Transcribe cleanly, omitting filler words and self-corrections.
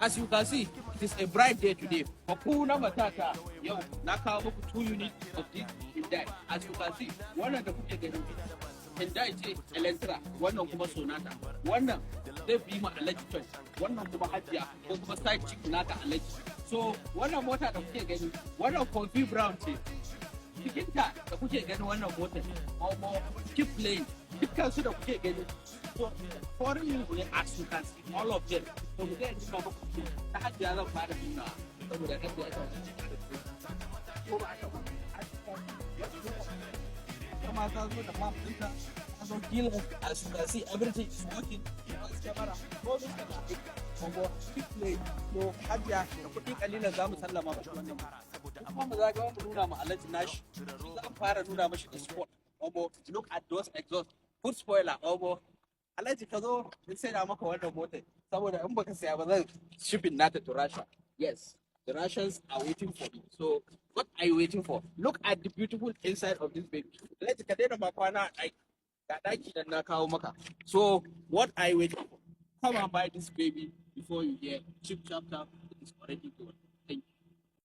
As you can see, it is a bright day today. Hakuna Matata, yau na kawo muku 2 units of this Hyundai. As you can see, wannan da kuke gani Hyundai ce Elantra, wannan kuma Sonata. Wannan zai fi ma Alhaji Choice, wannan kuma Hajiya ko kuma side chick naka Alhaji. So wannan mota da kuke gani, wannan Comfy Brown ce. Cikinta da kuke gani wannan motar, keep playing. Dukkan su da kuke gani. So, foreign ne as you can see, all of them. So, mu zai nuna muku ta Hajiya zan fara nuna saboda kan da ya ko ba haka ba. Kuma ta zo da map ɗinta, ta zo deal as you can see, everything is working. Camera, all this camera. Kuma keep playing. So, Hajiya da kuɗi kalilan za mu sallama mashi wannan. Kuma mu zaga mu nuna mu Alhaji nashi. Za mu fara nuna mashi da sport. Look at those exhaust. Put spoiler, Alhaji ka zo in sai da maka wannan motar saboda in baka saya ba zan shipping nata to Russia. Yes, the Russians are waiting for me. So what are you waiting for? Look at the beautiful inside of this baby. Alhaji ka daina ma kwana a ga daki dan na kawo maka. So what are you waiting for? Come and buy this baby before you hear chip chap chap. It is already gone.